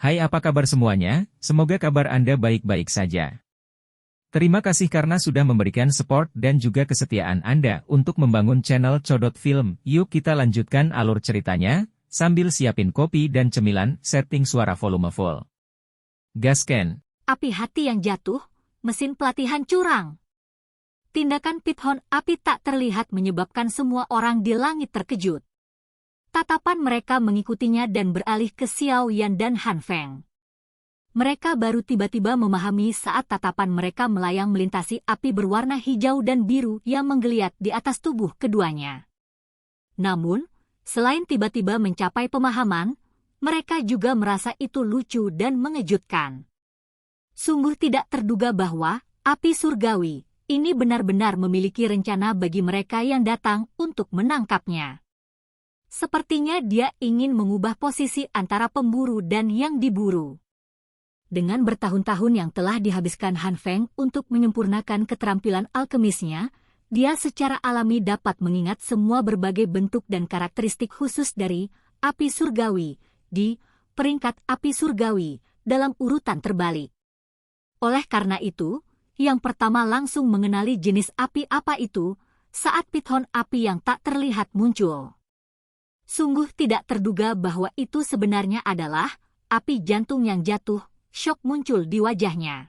Hai, apa kabar semuanya? Semoga kabar Anda baik-baik saja. Terima kasih karena sudah memberikan support dan juga kesetiaan Anda untuk membangun channel Codot Film. Yuk kita lanjutkan alur ceritanya, sambil siapin kopi dan cemilan, setting suara volume full. Gasken. Api hati yang jatuh, mesin pelatihan curang. Tindakan Pithon api tak terlihat menyebabkan semua orang di langit terkejut. Tatapan mereka mengikutinya dan beralih ke Xiao Yan dan Han Feng. Mereka baru tiba-tiba memahami saat tatapan mereka melayang melintasi api berwarna hijau dan biru yang menggeliat di atas tubuh keduanya. Namun, selain tiba-tiba mencapai pemahaman, mereka juga merasa itu lucu dan mengejutkan. Sungguh tidak terduga bahwa api surgawi ini benar-benar memiliki rencana bagi mereka yang datang untuk menangkapnya. Sepertinya dia ingin mengubah posisi antara pemburu dan yang diburu. Dengan bertahun-tahun yang telah dihabiskan Han Feng untuk menyempurnakan keterampilan alkemisnya, dia secara alami dapat mengingat semua berbagai bentuk dan karakteristik khusus dari api surgawi di peringkat api surgawi dalam urutan terbalik. Oleh karena itu, yang pertama langsung mengenali jenis api apa itu saat Pithon api yang tak terlihat muncul. Sungguh tidak terduga bahwa itu sebenarnya adalah api jantung yang jatuh, syok muncul di wajahnya.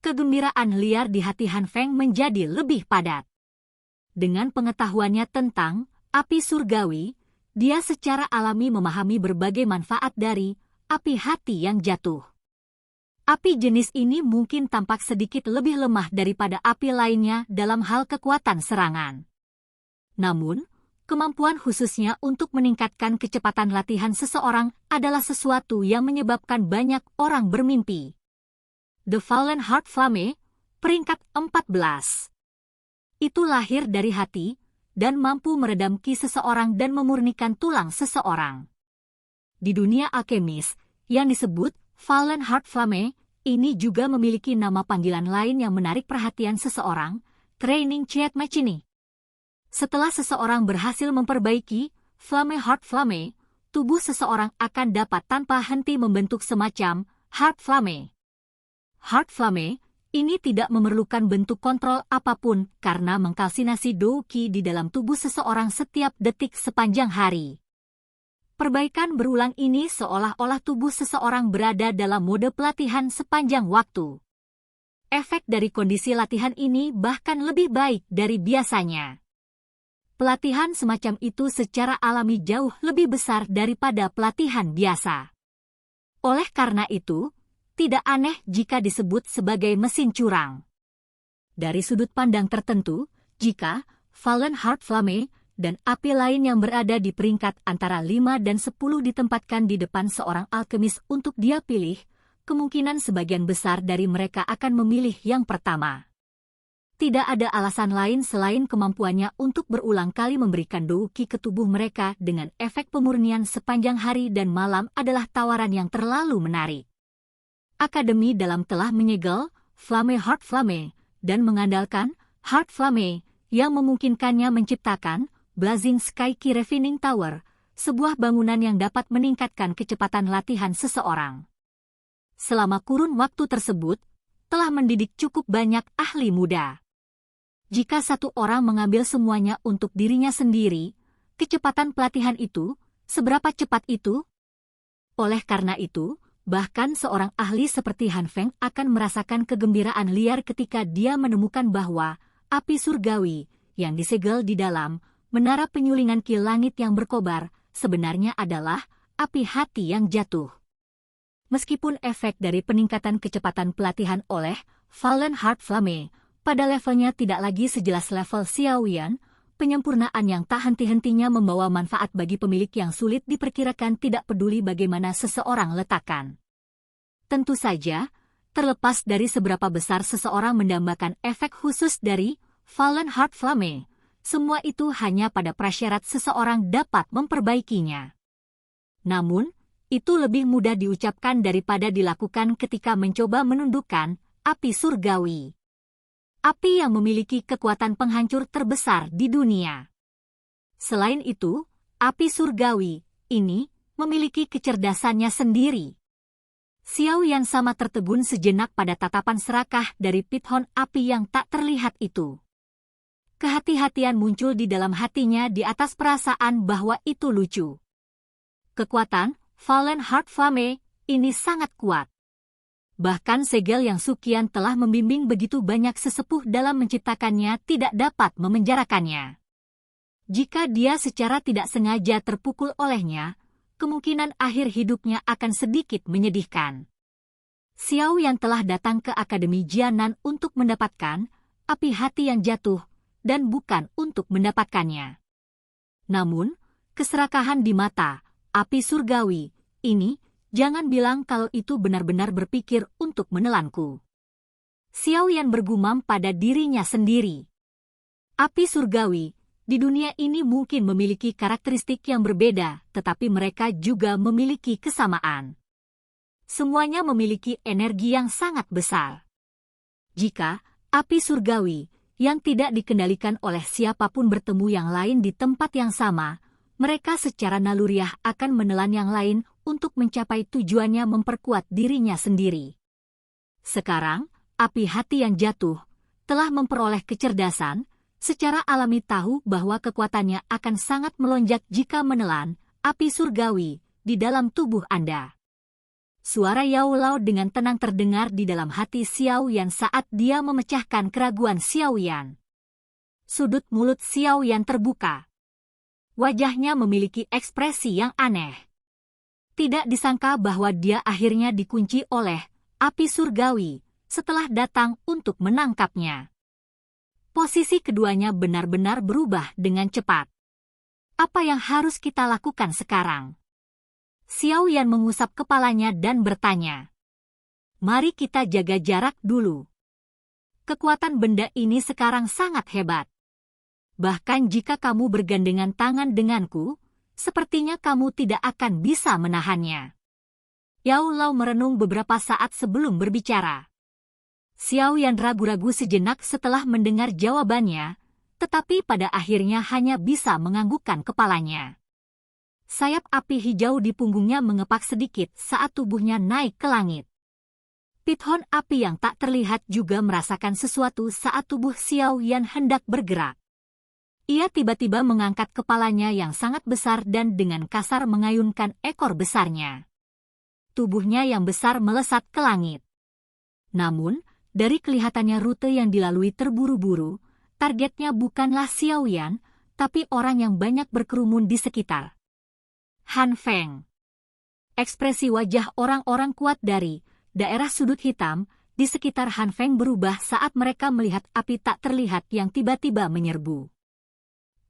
Kegembiraan liar di hati Han Feng menjadi lebih padat. Dengan pengetahuannya tentang api surgawi, dia secara alami memahami berbagai manfaat dari api hati yang jatuh. Api jenis ini mungkin tampak sedikit lebih lemah daripada api lainnya dalam hal kekuatan serangan. Namun, kemampuan khususnya untuk meningkatkan kecepatan latihan seseorang adalah sesuatu yang menyebabkan banyak orang bermimpi. The Fallen Heart Flame, peringkat 14. Itu lahir dari hati, dan mampu meredam ki seseorang dan memurnikan tulang seseorang. Di dunia alkemis, yang disebut Fallen Heart Flame, ini juga memiliki nama panggilan lain yang menarik perhatian seseorang, Training Chiat Machini. Setelah seseorang berhasil memperbaiki Flame Heart Flame, tubuh seseorang akan dapat tanpa henti membentuk semacam Heart Flame. Heart Flame ini tidak memerlukan bentuk kontrol apapun karena mengkalsinasi Do Qi di dalam tubuh seseorang setiap detik sepanjang hari. Perbaikan berulang ini seolah-olah tubuh seseorang berada dalam mode pelatihan sepanjang waktu. Efek dari kondisi latihan ini bahkan lebih baik dari biasanya. Pelatihan semacam itu secara alami jauh lebih besar daripada pelatihan biasa. Oleh karena itu, tidak aneh jika disebut sebagai mesin curang. Dari sudut pandang tertentu, jika Fallen Heart Flame dan api lain yang berada di peringkat antara 5 dan 10 ditempatkan di depan seorang alkemis untuk dia pilih, kemungkinan sebagian besar dari mereka akan memilih yang pertama. Tidak ada alasan lain selain kemampuannya untuk berulang kali memberikan Do Qi ke tubuh mereka dengan efek pemurnian sepanjang hari dan malam adalah tawaran yang terlalu menarik. Akademi dalam telah menyegel Flame Heart Flame dan mengandalkan Heart Flame yang memungkinkannya menciptakan Blazing Sky Qi Refining Tower, sebuah bangunan yang dapat meningkatkan kecepatan latihan seseorang. Selama kurun waktu tersebut, telah mendidik cukup banyak ahli muda. Jika satu orang mengambil semuanya untuk dirinya sendiri, kecepatan pelatihan itu, seberapa cepat itu? Oleh karena itu, bahkan seorang ahli seperti Han Feng akan merasakan kegembiraan liar ketika dia menemukan bahwa api surgawi yang disegel di dalam menara penyulingan ki langit yang berkobar sebenarnya adalah api hati yang jatuh. Meskipun efek dari peningkatan kecepatan pelatihan oleh Fallen Heart Flame pada levelnya tidak lagi sejelas level Xiao Yan, penyempurnaan yang tak henti-hentinya membawa manfaat bagi pemilik yang sulit diperkirakan tidak peduli bagaimana seseorang letakkan. Tentu saja, terlepas dari seberapa besar seseorang mendambakan efek khusus dari Fallen Heart Flame, semua itu hanya pada prasyarat seseorang dapat memperbaikinya. Namun, itu lebih mudah diucapkan daripada dilakukan ketika mencoba menundukkan api surgawi. Api yang memiliki kekuatan penghancur terbesar di dunia. Selain itu, api surgawi ini memiliki kecerdasannya sendiri. Xiao Yan sama tertegun sejenak pada tatapan serakah dari pithon api yang tak terlihat itu. Kehati-hatian muncul di dalam hatinya di atas perasaan bahwa itu lucu. Kekuatan Fallen Heart Flame ini sangat kuat. Bahkan segel yang Suqian telah membimbing begitu banyak sesepuh dalam menciptakannya tidak dapat memenjarakannya. Jika dia secara tidak sengaja terpukul olehnya, kemungkinan akhir hidupnya akan sedikit menyedihkan. Xiao yang telah datang ke Akademi Jianan untuk mendapatkan api hati yang jatuh, dan bukan untuk mendapatkannya. Namun, keserakahan di mata api surgawi ini, jangan bilang kalau itu benar-benar berpikir untuk menelanku. Xiao Yan bergumam pada dirinya sendiri. Api surgawi di dunia ini mungkin memiliki karakteristik yang berbeda, tetapi mereka juga memiliki kesamaan. Semuanya memiliki energi yang sangat besar. Jika api surgawi yang tidak dikendalikan oleh siapapun bertemu yang lain di tempat yang sama, mereka secara naluriah akan menelan yang lain untuk mencapai tujuannya memperkuat dirinya sendiri. Sekarang, api hati yang jatuh telah memperoleh kecerdasan, secara alami tahu bahwa kekuatannya akan sangat melonjak jika menelan api surgawi di dalam tubuh Anda. Suara Yao Lao dengan tenang terdengar di dalam hati Xiao Yan saat dia memecahkan keraguan Xiao Yan. Sudut mulut Xiao Yan terbuka. Wajahnya memiliki ekspresi yang aneh. Tidak disangka bahwa dia akhirnya dikunci oleh api surgawi setelah datang untuk menangkapnya. Posisi keduanya benar-benar berubah dengan cepat. Apa yang harus kita lakukan sekarang? Xiao Yan mengusap kepalanya dan bertanya. Mari kita jaga jarak dulu. Kekuatan benda ini sekarang sangat hebat. Bahkan jika kamu bergandengan tangan denganku, sepertinya kamu tidak akan bisa menahannya. Yao Lao merenung beberapa saat sebelum berbicara. Xiao Yan ragu-ragu sejenak setelah mendengar jawabannya, tetapi pada akhirnya hanya bisa menganggukkan kepalanya. Sayap api hijau di punggungnya mengepak sedikit saat tubuhnya naik ke langit. Pithon api yang tak terlihat juga merasakan sesuatu saat tubuh Xiao Yan hendak bergerak. Ia tiba-tiba mengangkat kepalanya yang sangat besar dan dengan kasar mengayunkan ekor besarnya. Tubuhnya yang besar melesat ke langit. Namun, dari kelihatannya rute yang dilalui terburu-buru, targetnya bukanlah Xiao Yan, tapi orang yang banyak berkerumun di sekitar. Han Feng. Ekspresi wajah orang-orang kuat dari daerah sudut hitam di sekitar Han Feng berubah saat mereka melihat api tak terlihat yang tiba-tiba menyerbu.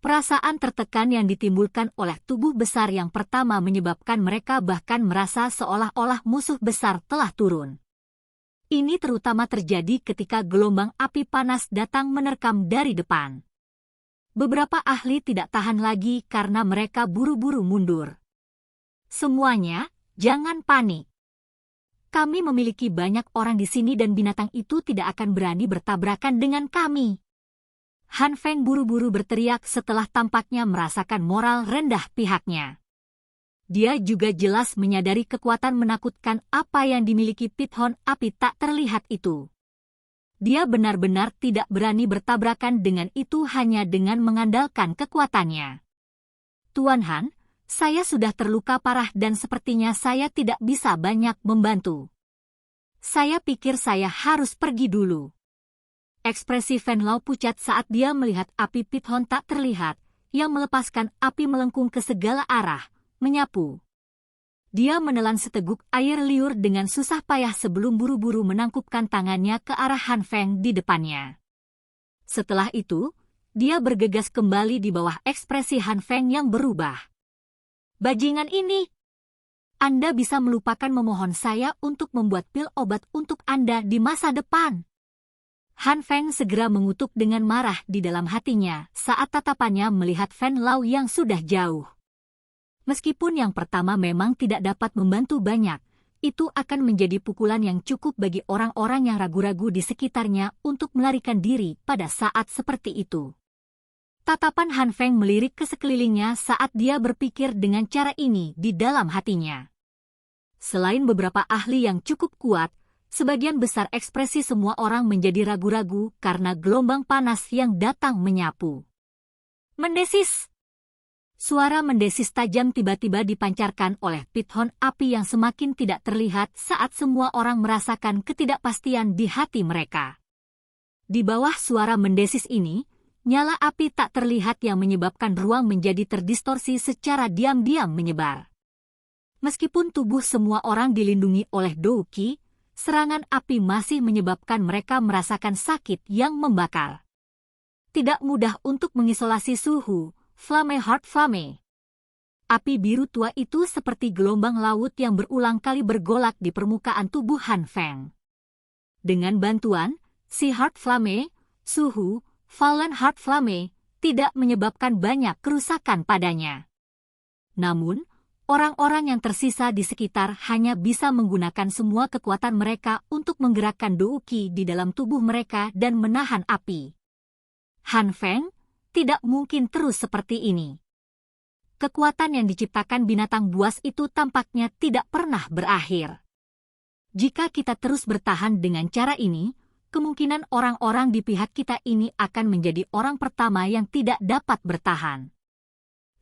Perasaan tertekan yang ditimbulkan oleh tubuh besar yang pertama menyebabkan mereka bahkan merasa seolah-olah musuh besar telah turun. Ini terutama terjadi ketika gelombang api panas datang menerkam dari depan. Beberapa ahli tidak tahan lagi karena mereka buru-buru mundur. Semuanya, jangan panik. Kami memiliki banyak orang di sini dan binatang itu tidak akan berani bertabrakan dengan kami. Han Feng buru-buru berteriak setelah tampaknya merasakan moral rendah pihaknya. Dia juga jelas menyadari kekuatan menakutkan apa yang dimiliki pithon api tak terlihat itu. Dia benar-benar tidak berani bertabrakan dengan itu hanya dengan mengandalkan kekuatannya. Tuan Han, saya sudah terluka parah dan sepertinya saya tidak bisa banyak membantu. Saya pikir saya harus pergi dulu. Ekspresi Fen Lao pucat saat dia melihat api pithon tak terlihat, yang melepaskan api melengkung ke segala arah, menyapu. Dia menelan seteguk air liur dengan susah payah sebelum buru-buru menangkupkan tangannya ke arah Han Feng di depannya. Setelah itu, dia bergegas kembali di bawah ekspresi Han Feng yang berubah. Bajingan ini! Anda bisa melupakan memohon saya untuk membuat pil obat untuk Anda di masa depan. Han Feng segera mengutuk dengan marah di dalam hatinya saat tatapannya melihat Fen Lao yang sudah jauh. Meskipun yang pertama memang tidak dapat membantu banyak, itu akan menjadi pukulan yang cukup bagi orang-orang yang ragu-ragu di sekitarnya untuk melarikan diri pada saat seperti itu. Tatapan Han Feng melirik ke sekelilingnya saat dia berpikir dengan cara ini di dalam hatinya. Selain beberapa ahli yang cukup kuat, sebagian besar ekspresi semua orang menjadi ragu-ragu karena gelombang panas yang datang menyapu. Mendesis! Suara mendesis tajam tiba-tiba dipancarkan oleh pithon api yang semakin tidak terlihat saat semua orang merasakan ketidakpastian di hati mereka. Di bawah suara mendesis ini, nyala api tak terlihat yang menyebabkan ruang menjadi terdistorsi secara diam-diam menyebar. Meskipun tubuh semua orang dilindungi oleh Douki, serangan api masih menyebabkan mereka merasakan sakit yang membakar. Tidak mudah untuk mengisolasi suhu, Flame Heart Flame. Api biru tua itu seperti gelombang laut yang berulang kali bergolak di permukaan tubuh Han Feng. Dengan bantuan si Heart Flame, suhu, Fallen Heart Flame, tidak menyebabkan banyak kerusakan padanya. Namun, orang-orang yang tersisa di sekitar hanya bisa menggunakan semua kekuatan mereka untuk menggerakkan Douki di dalam tubuh mereka dan menahan api. Han Feng tidak mungkin terus seperti ini. Kekuatan yang diciptakan binatang buas itu tampaknya tidak pernah berakhir. Jika kita terus bertahan dengan cara ini, kemungkinan orang-orang di pihak kita ini akan menjadi orang pertama yang tidak dapat bertahan.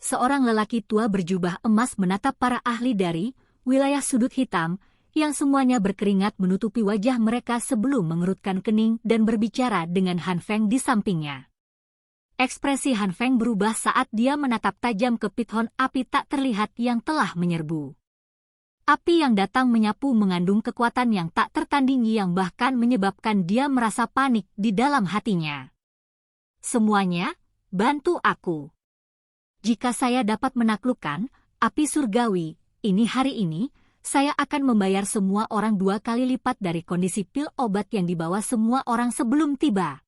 Seorang lelaki tua berjubah emas menatap para ahli dari wilayah sudut hitam, yang semuanya berkeringat menutupi wajah mereka sebelum mengerutkan kening dan berbicara dengan Han Feng di sampingnya. Ekspresi Han Feng berubah saat dia menatap tajam ke pithon api tak terlihat yang telah menyerbu. Api yang datang menyapu mengandung kekuatan yang tak tertandingi yang bahkan menyebabkan dia merasa panik di dalam hatinya. Semuanya, bantu aku. Jika saya dapat menaklukkan api surgawi, hari ini, saya akan membayar semua orang 2 kali lipat dari kondisi pil obat yang dibawa semua orang sebelum tiba.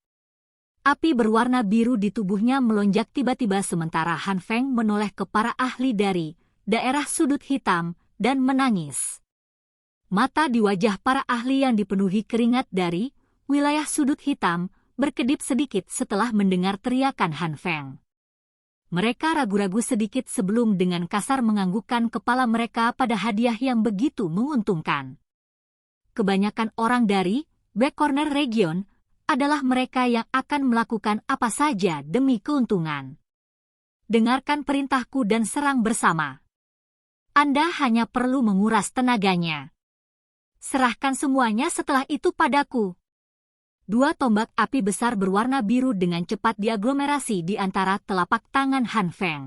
Api berwarna biru di tubuhnya melonjak tiba-tiba sementara Han Feng menoleh ke para ahli dari daerah sudut hitam dan menangis. Mata di wajah para ahli yang dipenuhi keringat dari wilayah sudut hitam berkedip sedikit setelah mendengar teriakan Han Feng. Mereka ragu-ragu sedikit sebelum dengan kasar menganggukkan kepala mereka pada hadiah yang begitu menguntungkan. Kebanyakan orang dari Back Corner Region adalah mereka yang akan melakukan apa saja demi keuntungan. Dengarkan perintahku dan serang bersama. Anda hanya perlu menguras tenaganya. Serahkan semuanya setelah itu padaku. 2 tombak api besar berwarna biru dengan cepat diaglomerasi di antara telapak tangan Han Feng.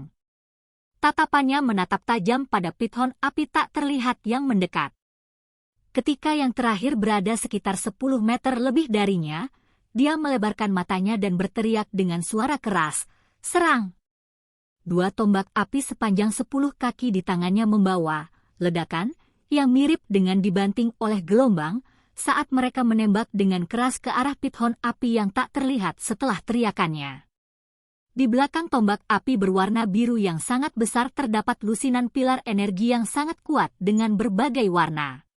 Tatapannya menatap tajam pada pithon api tak terlihat yang mendekat. Ketika yang terakhir berada sekitar 10 meter lebih darinya, dia melebarkan matanya dan berteriak dengan suara keras, "Serang!" 2 tombak api sepanjang 10 kaki di tangannya membawa ledakan yang mirip dengan dibanting oleh gelombang, saat mereka menembak dengan keras ke arah pithon api yang tak terlihat setelah teriakannya. Di belakang tombak api berwarna biru yang sangat besar terdapat lusinan pilar energi yang sangat kuat dengan berbagai warna.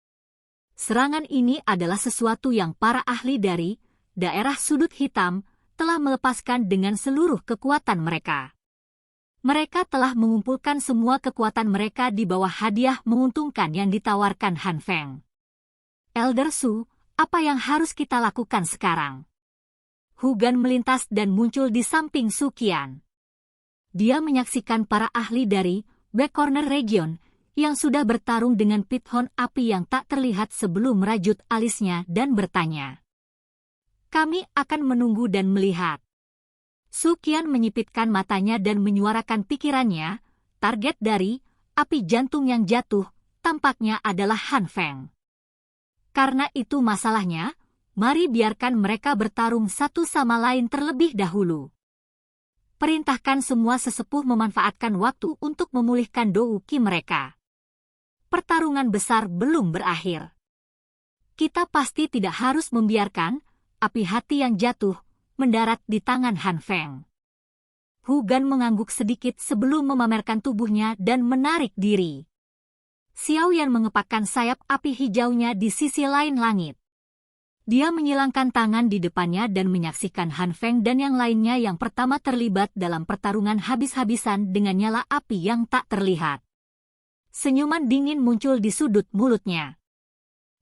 Serangan ini adalah sesuatu yang para ahli dari daerah sudut hitam telah melepaskan dengan seluruh kekuatan mereka. Mereka telah mengumpulkan semua kekuatan mereka di bawah hadiah menguntungkan yang ditawarkan Han Feng. Elder Su, apa yang harus kita lakukan sekarang? Hu Gan melintas dan muncul di samping Su Qian. Dia menyaksikan para ahli dari Back Corner Region yang sudah bertarung dengan pithon api yang tak terlihat sebelum merajut alisnya dan bertanya. Kami akan menunggu dan melihat. Su Qian menyipitkan matanya dan menyuarakan pikirannya, target dari api jantung yang jatuh tampaknya adalah Han Feng. Karena itu masalahnya, mari biarkan mereka bertarung satu sama lain terlebih dahulu. Perintahkan semua sesepuh memanfaatkan waktu untuk memulihkan Douki mereka. Pertarungan besar belum berakhir. Kita pasti tidak harus membiarkan api hati yang jatuh mendarat di tangan Han Feng. Hu Gan mengangguk sedikit sebelum memamerkan tubuhnya dan menarik diri. Xiao Yan mengepakkan sayap api hijaunya di sisi lain langit. Dia menyilangkan tangan di depannya dan menyaksikan Han Feng dan yang lainnya yang pertama terlibat dalam pertarungan habis-habisan dengan nyala api yang tak terlihat. Senyuman dingin muncul di sudut mulutnya.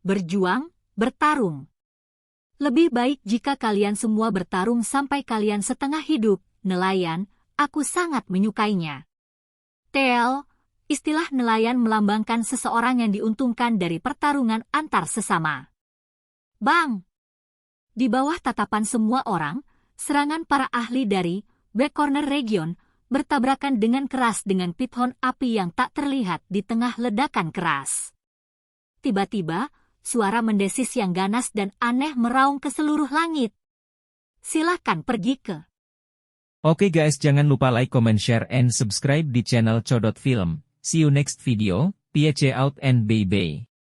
Berjuang, bertarung. Lebih baik jika kalian semua bertarung sampai kalian setengah hidup, nelayan, aku sangat menyukainya. Tel, istilah nelayan melambangkan seseorang yang diuntungkan dari pertarungan antar sesama. Bang! Di bawah tatapan semua orang, serangan para ahli dari Back Corner Region bertabrakan dengan keras dengan pithon api yang tak terlihat di tengah ledakan keras. Tiba-tiba, suara mendesis yang ganas dan aneh meraung ke seluruh langit. Silakan pergi ke. Oke guys, jangan lupa like, comment, share, and subscribe di channel Codot Film. See you next video, peace out and bye-bye.